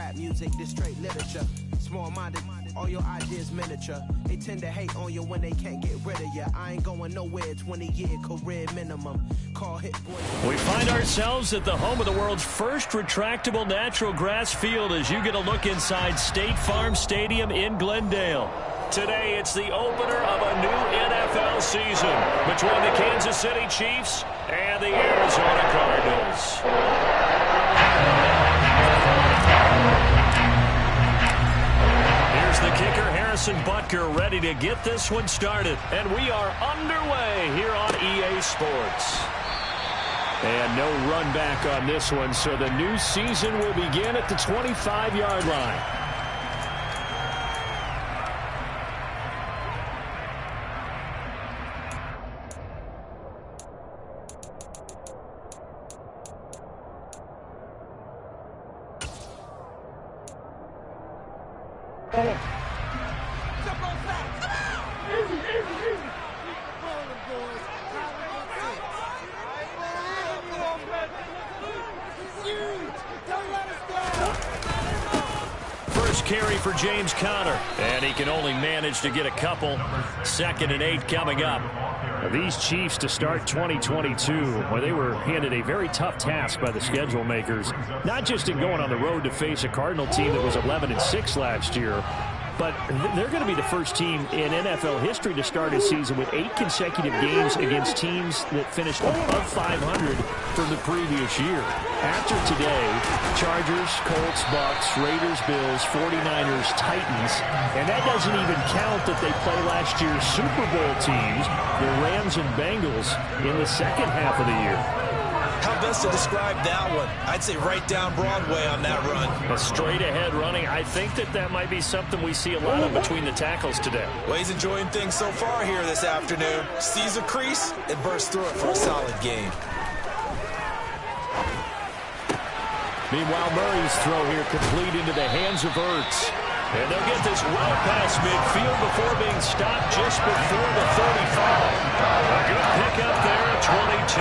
rap music, this straight literature. Small-minded, all your ideas miniature. They tend to hate on you when they can't get rid of you. I ain't going nowhere, 20-year career minimum. Call hit boy. We find ourselves at the home of the world's first retractable natural grass field as you get a look inside State Farm Stadium in Glendale. Today, it's the opener of a new NFL season between the Kansas City Chiefs and the Arizona Cardinals. Here's the kicker, Harrison Butker, ready to get this one started. And we are underway here on EA Sports. And no run back on this one, so the new season will begin at the 25-yard line. First carry for James Conner, and he can only manage to get a couple. 2nd and 8 coming up. These Chiefs to start 2022, where they were handed a very tough task by the schedule makers, not just in going on the road to face a Cardinal team that was 11-6 last year, but they're going to be the first team in NFL history to start a season with 8 consecutive games against teams that finished above 500 from the previous year. After today, Chargers, Colts, Bucks, Raiders, Bills, 49ers, Titans, and that doesn't even count that they play last year's Super Bowl teams, the Rams and Bengals, in the second half of the year. How best to describe that one? I'd say right down Broadway on that run. A straight-ahead running. I think that might be something we see a lot of between the tackles today. Well, he's enjoying things so far here this afternoon. Sees a crease and bursts through it for a solid gain. Meanwhile, Murray's throw here complete into the hands of Ertz. And they'll get this well past midfield before being stopped just before the 35. A good pickup there at 22.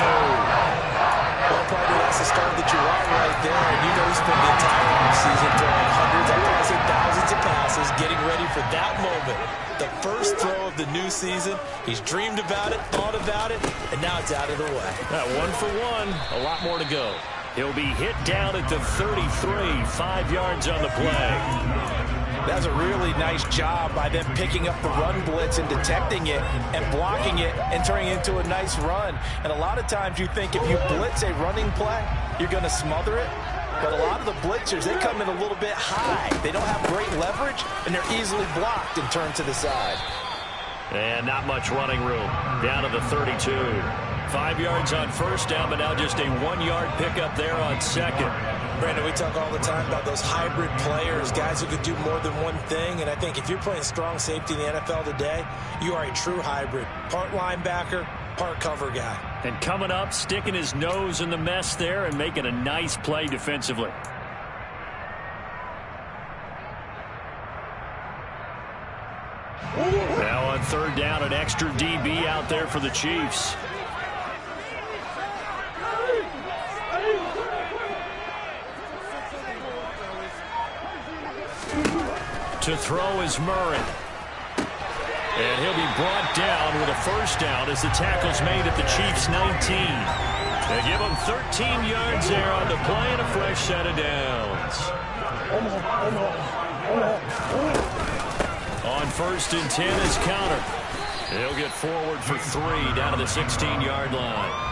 Well, probably that's the start that you want right there. And you know he spent the entire season throwing hundreds, I want to say thousands of passes, getting ready for that moment. The first throw of the new season. He's dreamed about it, thought about it, and now it's out of the way. 1 for 1, a lot more to go. He'll be hit down at the 33, 5 yards on the play. That's a really nice job by them picking up the run blitz and detecting it and blocking it and turning it into a nice run. And a lot of times you think if you blitz a running play, you're going to smother it. But a lot of the blitzers, they come in a little bit high. They don't have great leverage, and they're easily blocked and turned to the side. And not much running room. Down to the 32. 5 yards on first down, but now just a 1-yard pickup there on second. Brandon, we talk all the time about those hybrid players, guys who could do more than one thing. And I think if you're playing strong safety in the NFL today, you are a true hybrid. Part linebacker, part cover guy. And coming up, sticking his nose in the mess there and making a nice play defensively. Now on 3rd down, an extra DB out there for the Chiefs. To throw is Murray. And he'll be brought down with a first down as the tackle's made at the Chiefs' 19. They give him 13 yards there on the play and a fresh set of downs. On 1st and 10 is Conner. He'll get forward for 3 down to the 16-yard line.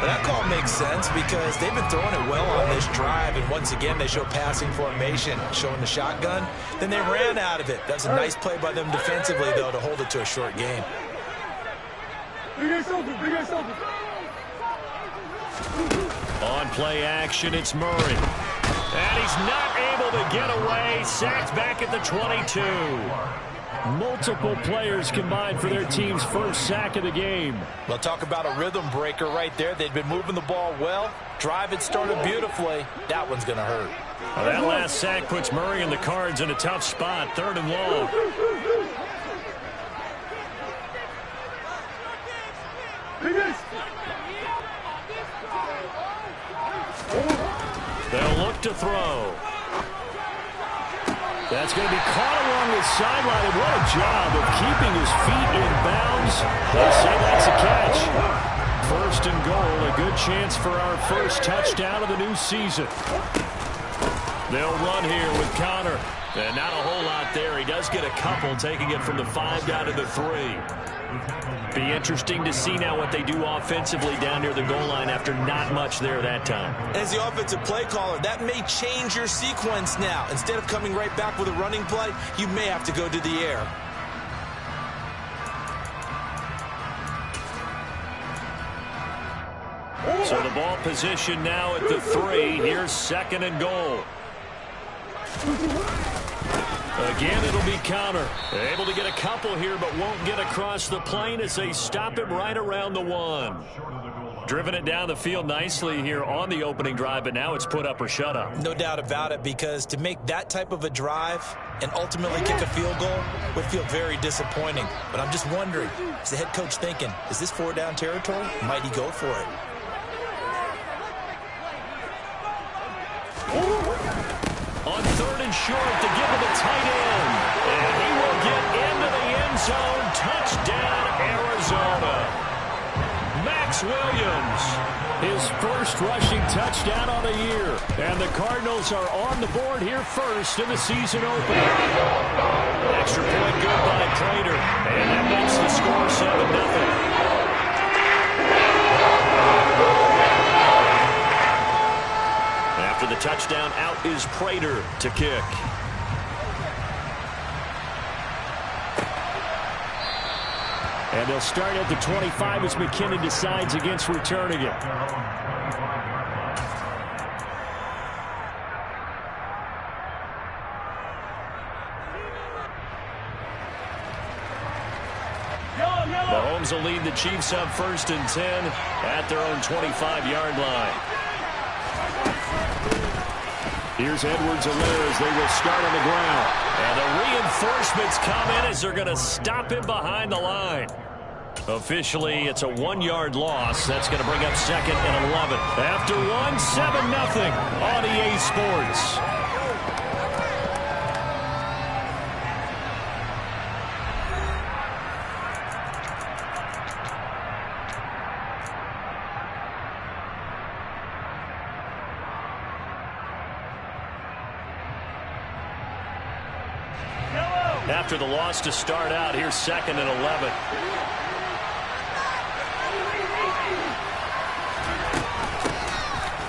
But that call makes sense because they've been throwing it well on this drive, and once again they show passing formation, showing the shotgun. Then they ran out of it. That's a nice play by them defensively, though, to hold it to a short game. On play action, it's Murray. And he's not able to get away. Sacked back at the 22. Multiple players combined for their team's first sack of the game. Well, talk about a rhythm breaker right there. They've been moving the ball well. Drive had started beautifully. That one's going to hurt. Well, that last sack puts Murray and the Cards in a tough spot. 3rd and long. They'll look to throw. That's going to be caught along the sideline, and what a job of keeping his feet in bounds. They say that's a catch. First and goal, a good chance for our first touchdown of the new season. They'll run here with Connor. And not a whole lot there. He does get a couple, taking it from the 5 down to the 3. Be interesting to see now what they do offensively down near the goal line after not much there that time. As the offensive play caller, that may change your sequence now. Instead of coming right back with a running play, you may have to go to the air. So the ball position now at the 3. Here's second and goal. Again, it'll be Connor. Able to get a couple here, but won't get across the plane as they stop him right around the 1. Driven it down the field nicely here on the opening drive, but now it's put up or shut up. No doubt about it, because to make that type of a drive and ultimately kick a field goal would feel very disappointing. But I'm just wondering, is the head coach thinking, is this 4-down territory? Might he go for it? On 3rd and short to give to the tight end. And he will get into the end zone. Touchdown, Arizona. Max Williams, his first rushing touchdown on the year. And the Cardinals are on the board here first in the season opener. Extra point good by Prater. And that makes the score 7-0. After the touchdown, out is Prater to kick. And they'll start at the 25 as McKinnon decides against returning it. Mahomes will lead the Chiefs up 1st and 10 at their own 25-yard line. Here's Edwards-Helaire as they will start on the ground. And the reinforcements come in as they're going to stop him behind the line. Officially, it's a 1-yard loss. That's going to bring up 2nd and 11. After 1, 7-0 on EA Sports. After the loss to start out, here's 2nd and 11.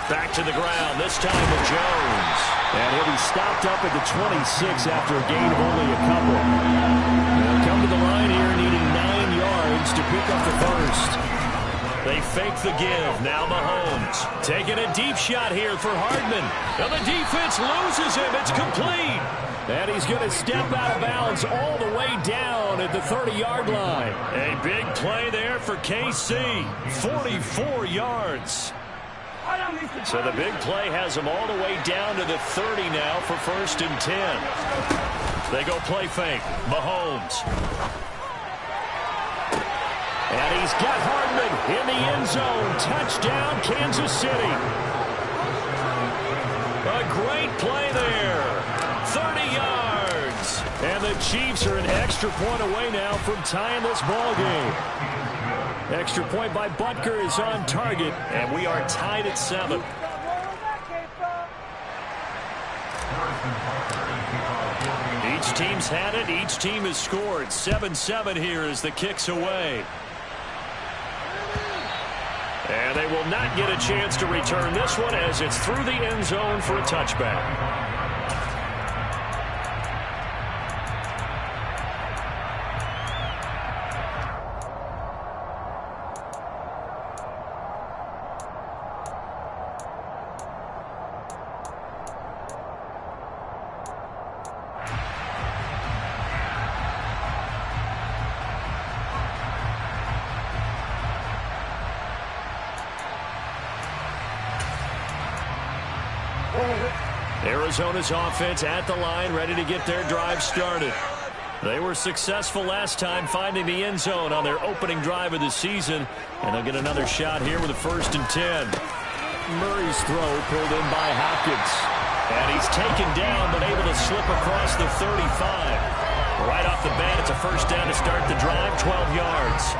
Back to the ground, this time with Jones. And he'll be stopped up at the 26 after a gain of only a couple. They'll come to the line here needing 9 yards to pick up the first. They fake the give. Now Mahomes taking a deep shot here for Hardman. Now the defense loses him. It's complete. And he's going to step out of bounds all the way down at the 30-yard line. A big play there for KC. 44 yards. So the big play has him all the way down to the 30 now for 1st and 10. They go play fake. Mahomes. And he's got Hardman in the end zone. Touchdown, Kansas City. A great play there. 30 yards. And the Chiefs are an extra point away now from tying this ball game. Extra point by Butker is on target, and we are tied at 7. Each team's had it. Each team has scored. 7-7 here as the kick's away. And they will not get a chance to return this one as it's through the end zone for a touchback. Arizona's offense at the line, ready to get their drive started. They were successful last time finding the end zone on their opening drive of the season, and they'll get another shot here with a 1st and 10. Murray's throw pulled in by Hopkins. And he's taken down but able to slip across the 35. Right off the bat, it's a first down to start the drive, 12 yards.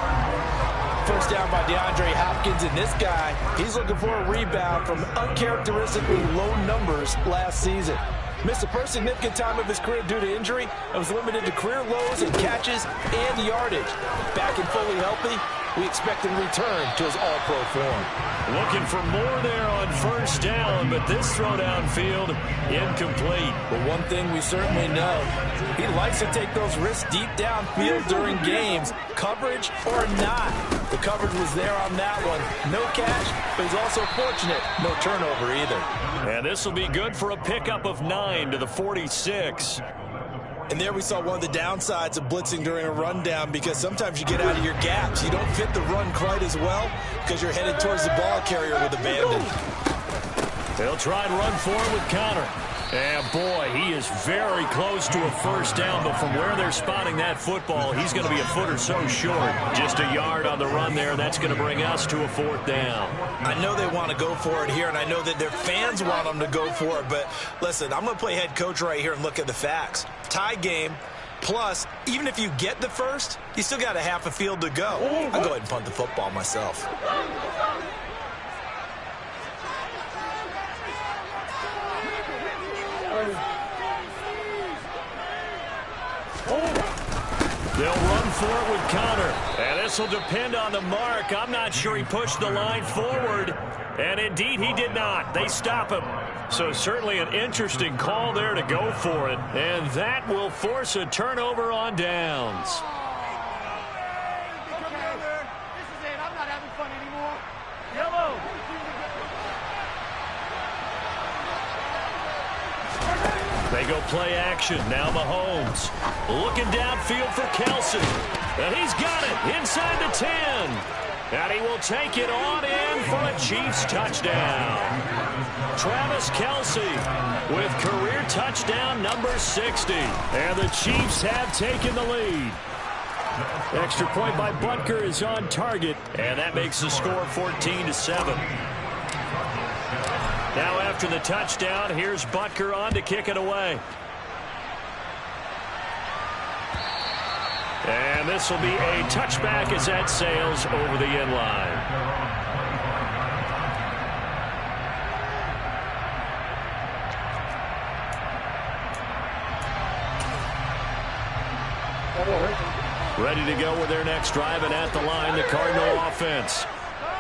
First down by DeAndre Hopkins, and this guy, he's looking for a rebound from uncharacteristically low numbers last season. Missed the first significant time of his career due to injury and was limited to career lows in catches and yardage. Back and fully healthy, we expect him to return to his all-pro form. Looking for more there on first down, but this throw downfield incomplete. But one thing we certainly know, he likes to take those risks deep downfield during games, coverage or not. The coverage was there on that one. No catch, but he's also fortunate. No turnover either. And this will be good for a pickup of 9 to the 46. And there we saw one of the downsides of blitzing during a rundown, because sometimes you get out of your gaps. You don't fit the run quite as well because you're headed towards the ball carrier with abandon. They'll try and run forward with Connor. And, boy, he is very close to a first down, but from where they're spotting that football, he's going to be a foot or so short. Just a yard on the run there. That's going to bring us to a fourth down. I know they want to go for it here, and I know that their fans want them to go for it, but listen, I'm going to play head coach right here and look at the facts. Tie game, plus, even if you get the first, you still got a half a field to go. I'll go ahead and punt the football myself. They'll run for it with Connor. And this will depend on the mark. I'm not sure he pushed the line forward. And indeed, he did not. They stop him. So certainly an interesting call there to go for it. And that will force a turnover on downs. This is it. I'm not having fun anymore. Yellow. They go play action. Now Mahomes looking downfield for Kelsey. And he's got it inside the 10. And he will take it on in for a Chiefs touchdown. Travis Kelsey with career touchdown number 60. And the Chiefs have taken the lead. Extra point by Butker is on target. And that makes the score 14-7. Now after the touchdown, here's Butker on to kick it away. And this will be a touchback as that sails over the end line. Ready to go with their next drive, and at the line, the Cardinal offense.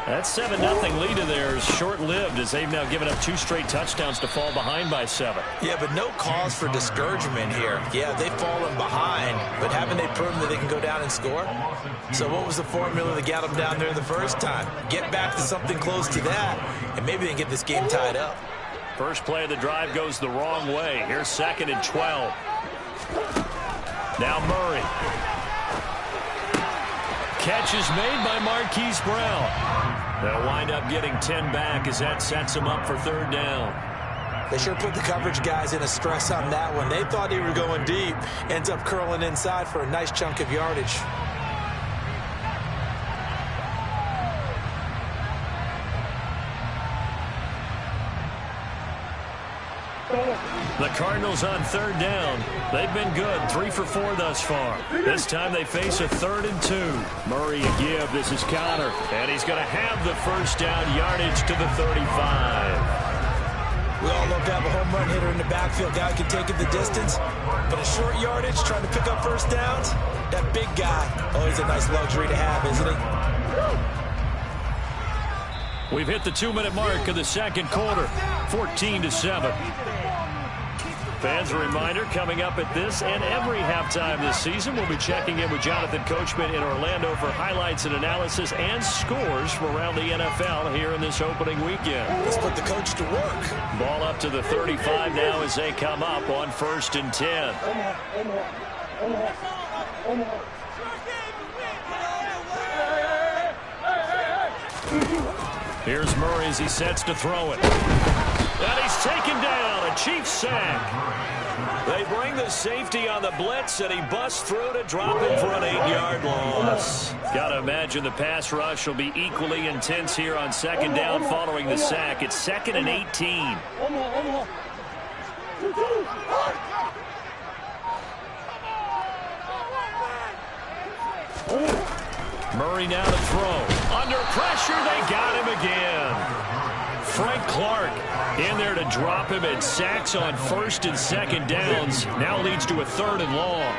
That 7-0 lead of theirs short-lived, as they've now given up 2 straight touchdowns to fall behind by 7. Yeah, but no cause for discouragement here. Yeah, they've fallen behind, but haven't they proven that they can go down and score? So what was the formula that got them down there the first time? Get back to something close to that, and maybe they can get this game tied up. First play of the drive goes the wrong way. Here's 2nd and 12. Now Murray. Catch is made by Marquise Brown. They'll wind up getting 10 back as that sets them up for 3rd down. They sure put the coverage guys in a stress on that one. They thought he were going deep. Ends up curling inside for a nice chunk of yardage. The Cardinals on 3rd down. They've been good, 3 for 4 thus far. This time they face a 3rd and 2. Murray a give. This is Connor. And he's going to have the first down, yardage to the 35. We all love to have a home run hitter in the backfield. Guy can take it the distance. But a short yardage, trying to pick up first downs, that big guy, oh, he's a nice luxury to have, isn't he? We've hit the 2-minute mark of the 2nd quarter, 14-7. Fans, a reminder, coming up at this and every halftime this season, we'll be checking in with Jonathan Coachman in Orlando for highlights and analysis and scores from around the NFL here in this opening weekend. Let's put the coach to work. Ball up to the 35 now as they come up on 1st and 10. Here's Murray as he sets to throw it. And he's taken down, a Chiefs sack. They bring the safety on the blitz, and he busts through to drop him for an 8-yard loss. Got to imagine the pass rush will be equally intense here on 2nd down following the sack. It's 2nd and 18. Murray now to throw. Under pressure, they got him again. Frank Clark in there to drop him, and sacks on first and second downs. Now leads to a 3rd and long.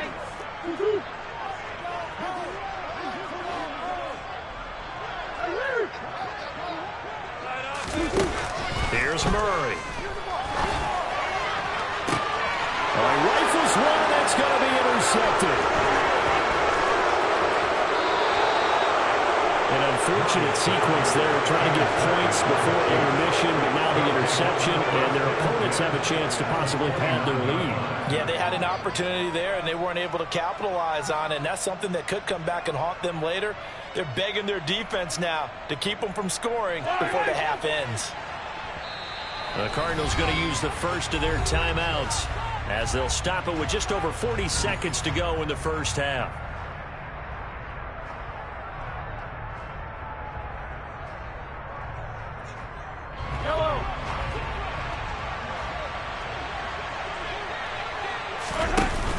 Here's Murray. He rifles one, and that's going to be intercepted. An unfortunate sequence there, trying to get points before intermission, but now the interception, and their opponents have a chance to possibly pad their lead. Yeah, they had an opportunity there, and they weren't able to capitalize on it, and that's something that could come back and haunt them later. They're begging their defense now to keep them from scoring before the half ends. The Cardinals going to use the first of their timeouts as they'll stop it with just over 40 seconds to go in the first half.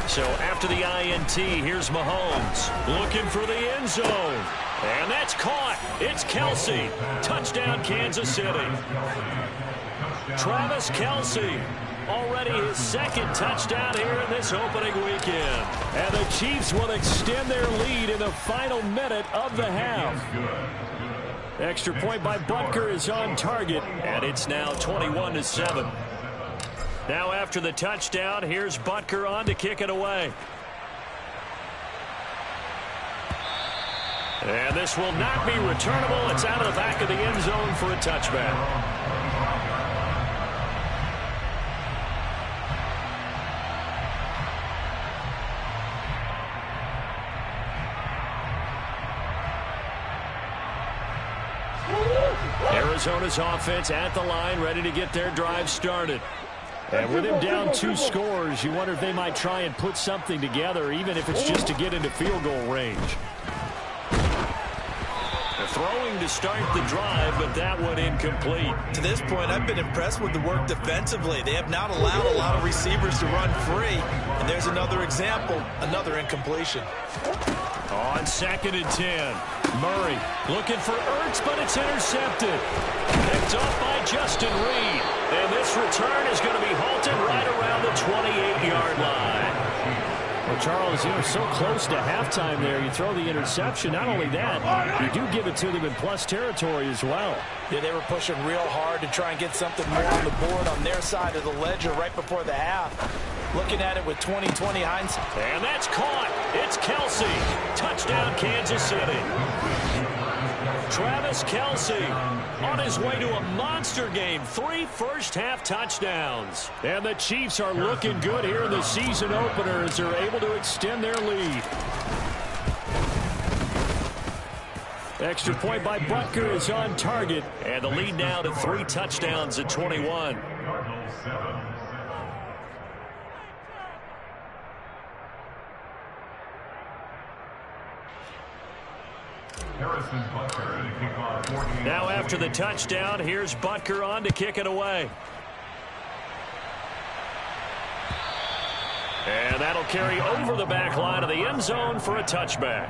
So after the INT, here's Mahomes looking for the end zone. And that's caught. It's Kelsey. Touchdown, Kansas City. Travis Kelsey, already his 2nd touchdown here in this opening weekend. And the Chiefs will extend their lead in the final minute of the half. Extra point by Butker is on target, and it's now 21-7. Now after the touchdown, here's Butker on to kick it away. And this will not be returnable. It's out of the back of the end zone for a touchback. Arizona's offense at the line, ready to get their drive started. And with him down 2 scores, you wonder if they might try and put something together, even if it's just to get into field goal range. They're throwing to start the drive, but that one incomplete. To this point, I've been impressed with the work defensively. They have not allowed a lot of receivers to run free. And there's another example, another incompletion. On 2nd and 10, Murray looking for Ertz, but it's intercepted. Picked off by Justin Reed. And this return is going to be halted right around the 28-yard line. Well, Charles, you know, so close to halftime there. You throw the interception. Not only that, you do give it to them in plus territory as well. Yeah, they were pushing real hard to try and get something more on the board on their side of the ledger right before the half. Looking at it with 20/20 hindsight. And that's caught. It's Kelsey. Touchdown, Kansas City. Travis Kelsey on his way to a monster game. 3 first-half touchdowns. And the Chiefs are looking good here in the season opener as they're able to extend their lead. Extra point by Butker is on target. And the lead now to 3 touchdowns at 21. Now after the touchdown, here's Butker on to kick it away. And that'll carry over the back line of the end zone for a touchback.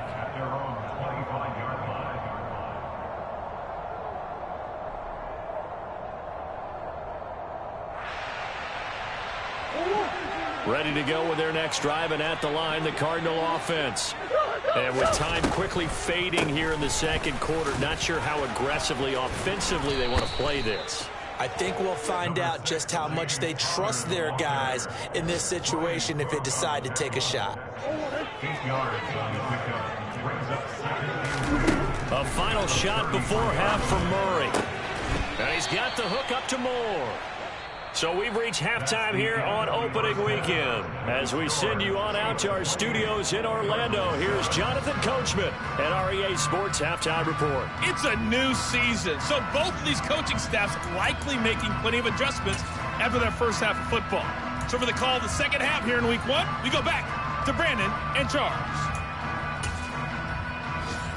Ready to go with their next drive, and at the line, the Cardinal offense. And with time quickly fading here in the second quarter, not sure how aggressively, offensively they want to play this. I think we'll find out just how much they trust their guys in this situation if they decide to take a shot. A final shot before half from Murray. And he's got the hook up to Moore. So we've reached halftime here on opening weekend. As we send you on out to our studios in Orlando, here's Jonathan Coachman at REA Sports Halftime Report. It's a new season, so both of these coaching staffs likely making plenty of adjustments after their first half of football. So for the call of the second half here in Week 1, we go back to Brandon and Charles.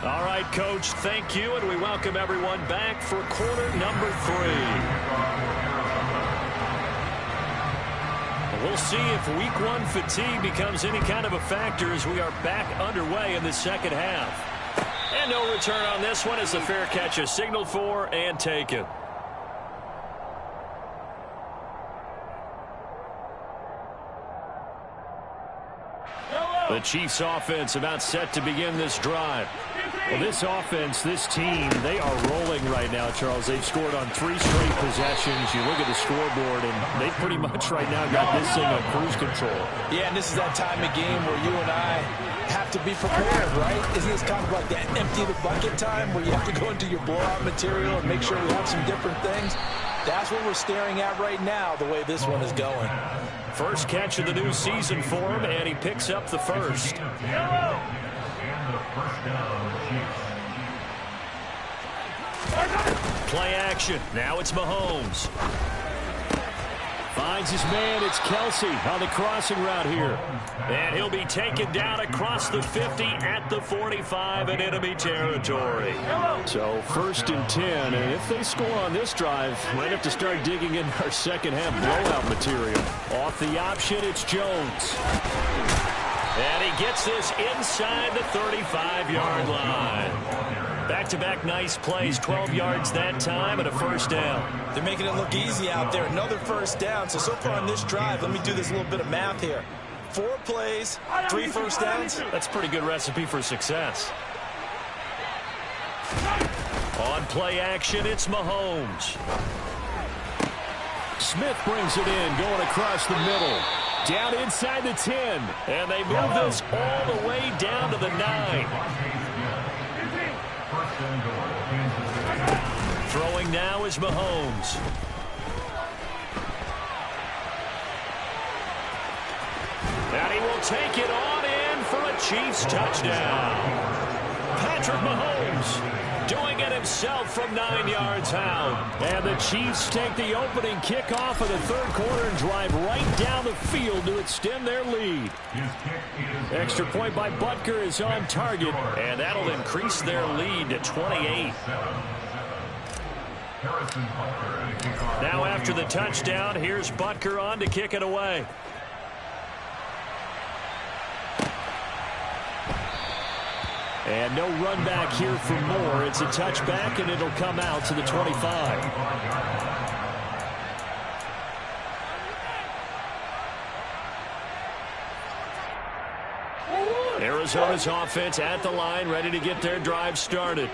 All right, Coach, thank you, and we welcome everyone back for quarter number 3. We'll see if Week 1 fatigue becomes any kind of a factor as we are back underway in the second half. And no return on this one as the fair catch is signaled for and taken. The Chiefs offense about set to begin this drive. Well, this offense, this team, they are rolling right now, Charles. They've scored on 3 straight possessions. You look at the scoreboard, and they pretty much right now got this thing on cruise control. Yeah, and this is that time of game where you and I have to be prepared, right? Isn't this kind of like that empty the bucket time where you have to go into your blowout material and make sure we have some different things? That's what we're staring at right now, the way this one is going. First catch of the new season for him, and he picks up the first. Play action. Now it's Mahomes. Finds his man. It's Kelsey on the crossing route here. And he'll be taken down across the 50 at the 45 in enemy territory. So 1st and 10. And if they score on this drive, might have to start digging in our second half blowout material. Off the option, it's Jones. And he gets this inside the 35-yard line. Back-to-back nice plays, 12 yards that time and a first down. They're making it look easy out there. Another first down. So far on this drive, let me do this little bit of math here. 4 plays, 3 first downs. That's a pretty good recipe for success. On play action, it's Mahomes. Smith brings it in, going across the middle. Down inside the 10. And they move this all the way down to the 9. Throwing now is Mahomes. And he will take it on in for a Chiefs touchdown. Patrick Mahomes doing it himself from 9 yards out. And the Chiefs take the opening kickoff of the third quarter and drive right down the field to extend their lead. Extra point by Butker is on target, and that'll increase their lead to 28. Now after the touchdown, here's Butker on to kick it away. And no run back here for Moore. It's a touchback, and it'll come out to the 25. Arizona's offense at the line, ready to get their drive started.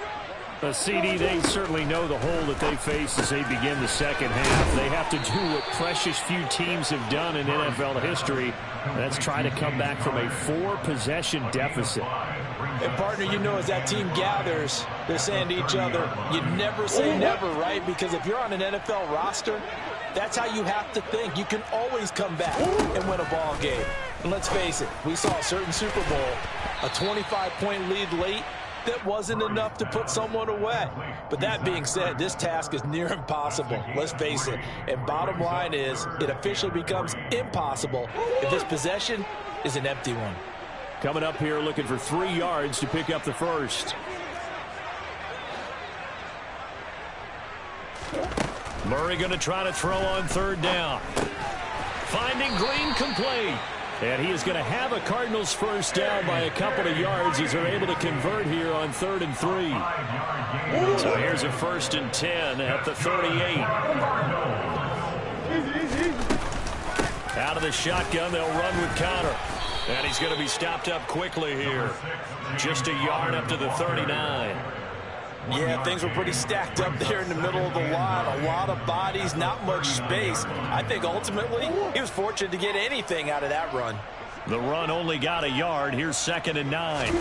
CD, they certainly know the hole that they face as they begin the second half. They have to do what precious few teams have done in NFL history. That's try to come back from a 4-possession deficit. And, partner, you know, as that team gathers, they're saying to each other, you never say never, right? Because if you're on an NFL roster, that's how you have to think. You can always come back and win a ball game. And let's face it, we saw a certain Super Bowl, a 25-point lead late, that wasn't enough to put someone away. But that being said, this task is near impossible. Let's face it. And bottom line is, it officially becomes impossible if this possession is an empty one. Coming up here looking for 3 yards to pick up the first. Murray going to try to throw on 3rd down. Finding Green complete. And he is going to have a Cardinals first down by a couple of yards as they're able to convert here on 3rd and 3. So here's a 1st and 10 at the 38. Out of the shotgun, they'll run with Conner. And he's going to be stopped up quickly here. Just a yard up to the 39. Yeah, things were pretty stacked up there in the middle of the line. A lot of bodies, not much space. I think ultimately he was fortunate to get anything out of that run. The run only got a yard. Here's 2nd and 9.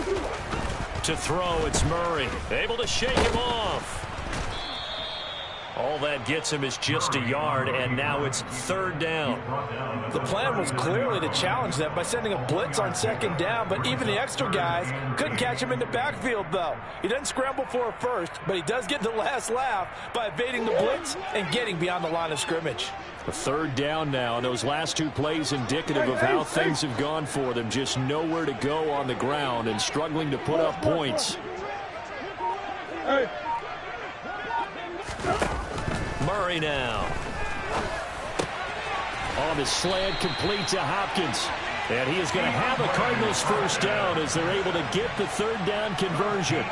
To throw, it's Murray. Able to shake him off. All that gets him is just a yard, and now it's 3rd down. The plan was clearly to challenge them by sending a blitz on 2nd down, but even the extra guys couldn't catch him in the backfield, though. He doesn't scramble for a first, but he does get the last laugh by evading the blitz and getting beyond the line of scrimmage. A 3rd down now, and those last 2 plays indicative of how things have gone for them. Just nowhere to go on the ground and struggling to put up points. Murray now. On the slant, complete to Hopkins. And he is going to have a Cardinals first down as they're able to get the third down conversion.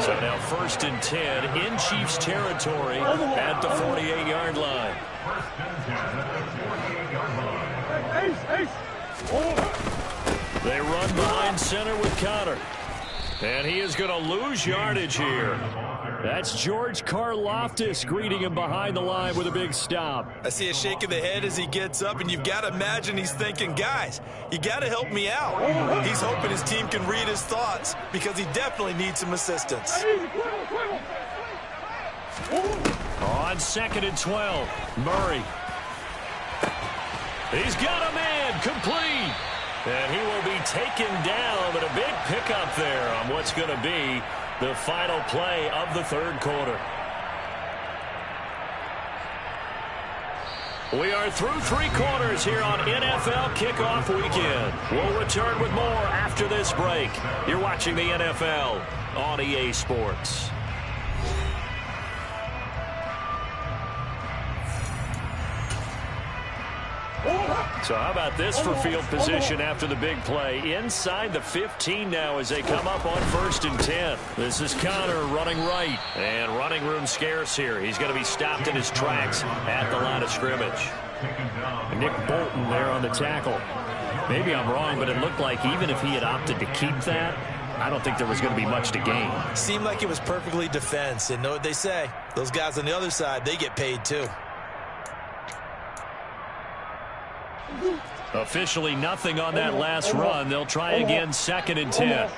So now 1st and 10 in Chiefs territory at the 48-yard line. They run behind center with Connor. And he is going to lose yardage here. That's George Karlaftis greeting him behind the line with a big stop. I see a shake of the head as he gets up, and you've got to imagine he's thinking, guys, you got to help me out. He's hoping his team can read his thoughts because he definitely needs some assistance. On 2nd and 12, Murray. He's got a man, complete. And he will be taken down, but a big pickup there on what's going to be the final play of the third quarter. We are through 3 quarters here on NFL Kickoff Weekend. We'll return with more after this break. You're watching the NFL on EA Sports. So how about this for field position after the big play? Inside the 15 now as they come up on 1st and 10. This is Connor running right. And running room scarce here. He's going to be stopped in his tracks at the line of scrimmage. Nick Bolton there on the tackle. Maybe I'm wrong, but it looked like even if he had opted to keep that, I don't think there was going to be much to gain. Seemed like it was perfectly defense. And know what they say? Those guys on the other side, they get paid too. Officially nothing on that last run. They'll try again 2nd and 10.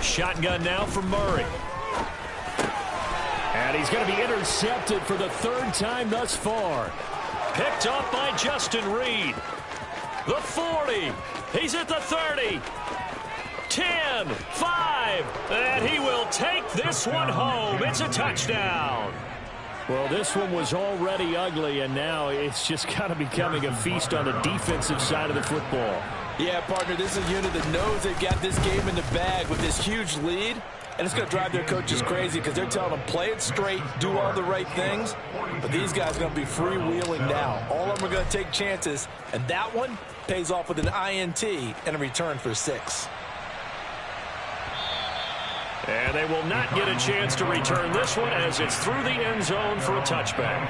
Shotgun now for Murray. And he's going to be intercepted for the 3rd time thus far. Picked up by Justin Reed. The 40. He's at the 30. 10, 5. And he will take this one home. It's a touchdown. Well, this one was already ugly, and now it's just kind of becoming a feast on the defensive side of the football. Yeah, partner, this is a unit that knows they've got this game in the bag with this huge lead. And it's going to drive their coaches crazy because they're telling them, play it straight, do all the right things. But these guys are going to be freewheeling now. All of them are going to take chances. And that one pays off with an INT and a return for 6. And they will not get a chance to return this one as it's through the end zone for a touchback.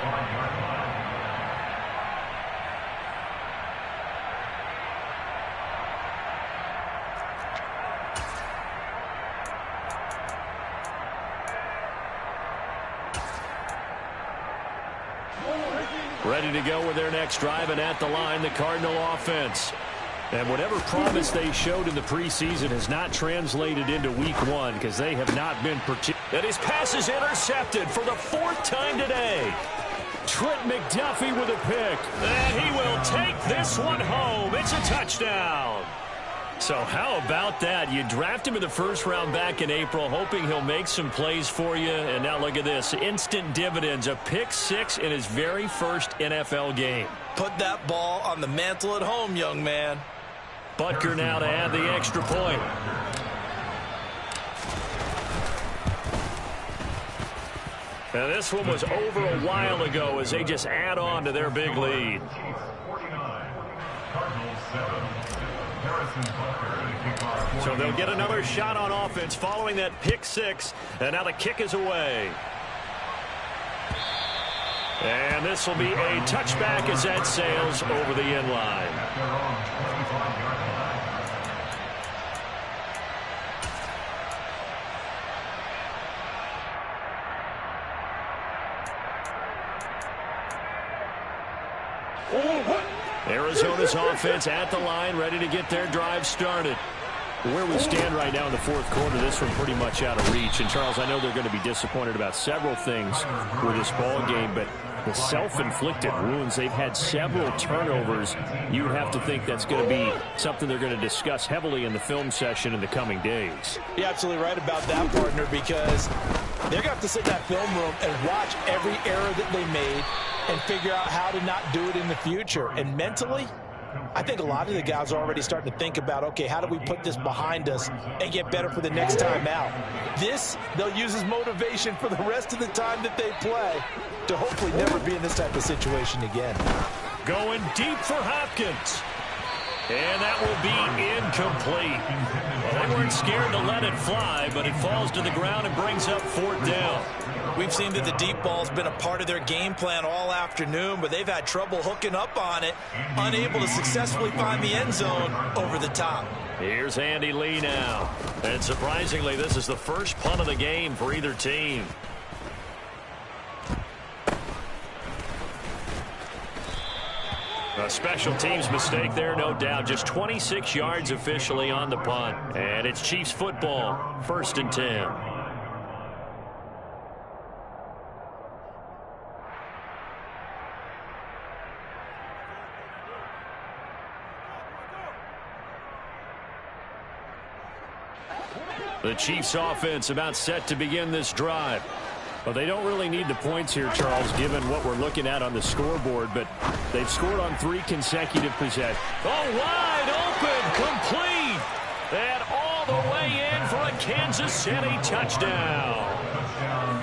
Ready to go with their next drive, and at the line, the Cardinal offense. And whatever promise they showed in the preseason has not translated into week 1 because they have not been And his pass is intercepted for the 4th time today. Trent McDuffie with a pick. And he will take this one home. It's a touchdown. So how about that? You draft him in the 1st round back in April, hoping he'll make some plays for you. And now look at this. Instant dividends. A pick 6 in his very first NFL game. Put that ball on the mantle at home, young man. Butker now to add the extra point. Now this one was over a while ago as they just add on to their big lead. So they'll get another shot on offense following that pick 6. And now the kick is away. And this will be a touchback as that sails over the end line. Arizona's offense at the line, ready to get their drive started. Where we stand right now in the 4th quarter, this one pretty much out of reach. And, Charles, I know they're going to be disappointed about several things with this ball game, but the self-inflicted wounds, they've had several turnovers. You would have to think that's going to be something they're going to discuss heavily in the film session in the coming days. You're absolutely right about that, partner, because they're going to have to sit in that film room and watch every error that they made and figure out how to not do it in the future. And mentally, I think a lot of the guys are already starting to think about, okay, how do we put this behind us and get better for the next time out? This, they'll use as motivation for the rest of the time that they play to hopefully never be in this type of situation again. Going deep for Hopkins. And that will be incomplete. Well, they weren't scared to let it fly, but it falls to the ground and brings up 4th down. We've seen that the deep ball's been a part of their game plan all afternoon, but they've had trouble hooking up on it, unable to successfully find the end zone over the top. Here's Andy Lee now. And surprisingly, this is the first punt of the game for either team. A special teams mistake there, no doubt. Just 26 yards officially on the punt. And it's Chiefs football, 1st and 10. The Chiefs offense about set to begin this drive. Well, they don't really need the points here, Charles, given what we're looking at on the scoreboard, but they've scored on 3 consecutive possessions. Oh, wide open, complete, and all the way in for a Kansas City touchdown.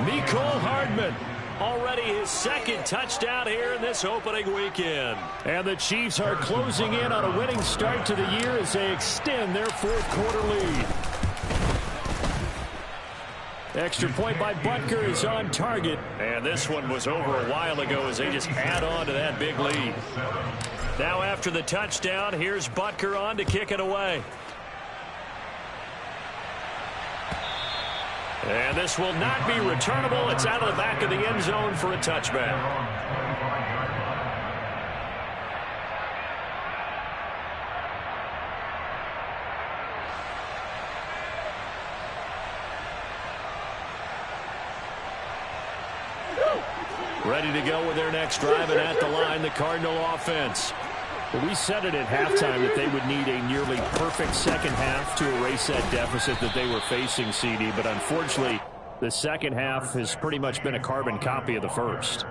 Mecole Hardman, already his 2nd touchdown here in this opening weekend. And the Chiefs are closing in on a winning start to the year as they extend their 4th quarter lead. Extra point by Butker is on target. And this one was over a while ago as they just add on to that big lead. Now after the touchdown, here's Butker on to kick it away. And this will not be returnable. It's out of the back of the end zone for a touchback. Ready to go with their next drive, and at the line, the Cardinal offense. Well, we said it at halftime that they would need a nearly perfect second half to erase that deficit that they were facing, CD, but unfortunately, the second half has pretty much been a carbon copy of the first.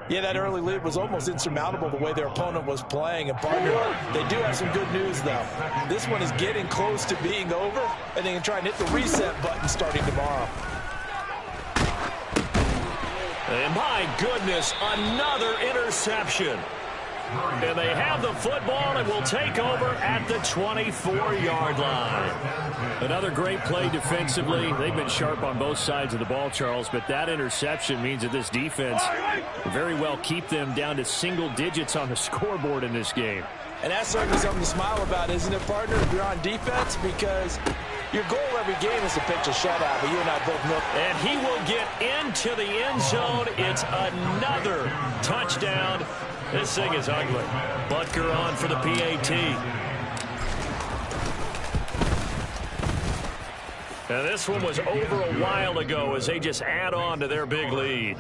Yeah, that early lead was almost insurmountable the way their opponent was playing. And, partner, they do have some good news, though. This one is getting close to being over, and they can try and hit the reset button starting tomorrow. And my goodness, another interception. And they have the football and will take over at the 24-yard line. Another great play defensively. They've been sharp on both sides of the ball, Charles, but that interception means that this defense will very well keep them down to single digits on the scoreboard in this game. And that's certainly something to smile about, isn't it, partner, if you're on defense? Because your goal every game is to pitch a shutout, but you and I both know. And he will get into the end zone. It's another touchdown. This thing is ugly. Butker on for the PAT. Now this one was over a while ago as they just add on to their big lead.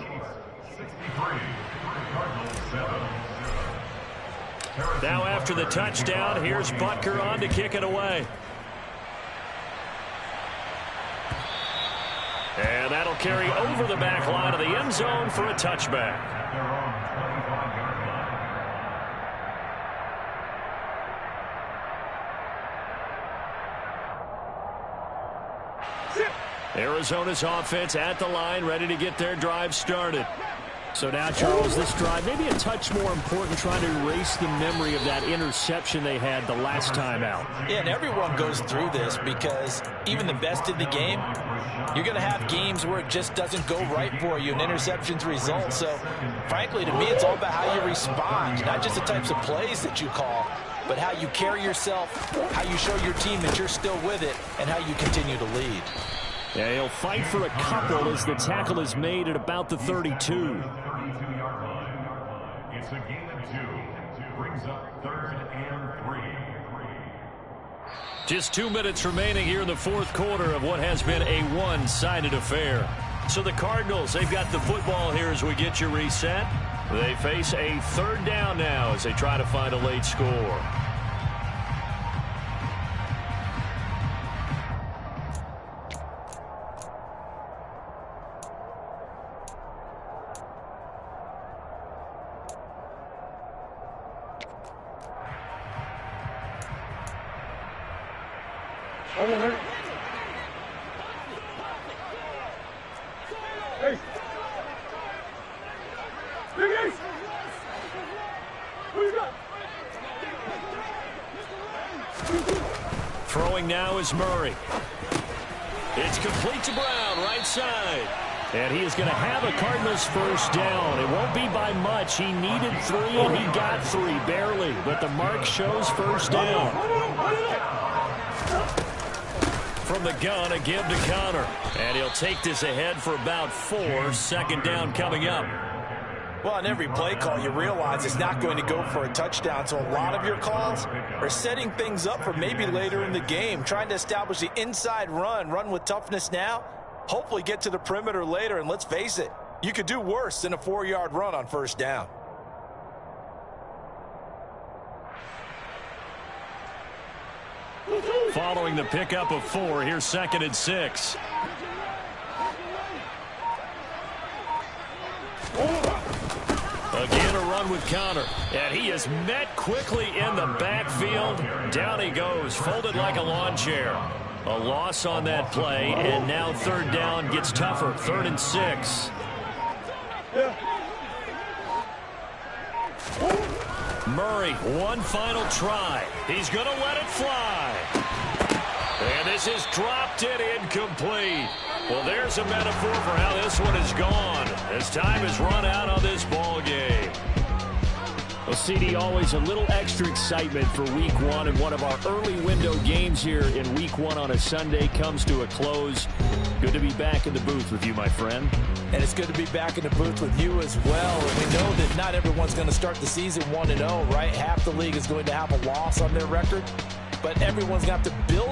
Now after the touchdown, here's Butker on to kick it away. And that'll carry over the back line of the end zone for a touchback. Arizona's offense at the line, ready to get their drive started. So now, Charles, this drive maybe a touch more important, trying to erase the memory of that interception they had the last time out. Yeah, and everyone goes through this because even the best in the game, you're going to have games where it just doesn't go right for you and interceptions result. So, frankly, to me, it's all about how you respond, not just the types of plays that you call, but how you carry yourself, how you show your team that you're still with it, and how you continue to lead. Yeah, he'll fight for a couple as the tackle is made at about the 32. It's a gain of 2. Brings up 3rd and 3. Just 2 minutes remaining here in the fourth quarter of what has been a one-sided affair. So the Cardinals, they've got the football here as we get your reset. They face a 3rd down now as they try to find a late score. Throwing now is Murray. It's complete to Brown, right side. And he is going to have a Cardinals first down. It won't be by much. He needed 3, and he got 3, barely. But the mark shows first down. From the gun, a give to Connor. And he'll take this ahead for about 4. Second down coming up. Well, on every play call, you realize it's not going to go for a touchdown. So a lot of your calls are setting things up for maybe later in the game, trying to establish the inside run with toughness now, hopefully get to the perimeter later. And let's face it, you could do worse than a 4-yard run on first down. Following the pickup of 4, here's 2nd and 6. Again, a run with Connor. And he is met quickly in the backfield. Down he goes, folded like a lawn chair. A loss on that play, and now 3rd down gets tougher. 3rd and 6. Murray, one final try. He's going to let it fly. And this is dropped it incomplete. Well, there's a metaphor for how this one is gone, as time has run out on this ball game. Well, CD, always a little extra excitement for Week 1, and one of our early window games here in Week 1 on a Sunday comes to a close. Good to be back in the booth with you, my friend. And it's good to be back in the booth with you as well. And we know that not everyone's going to start the season 1-0, right? Half the league is going to have a loss on their record, but everyone's going to have to build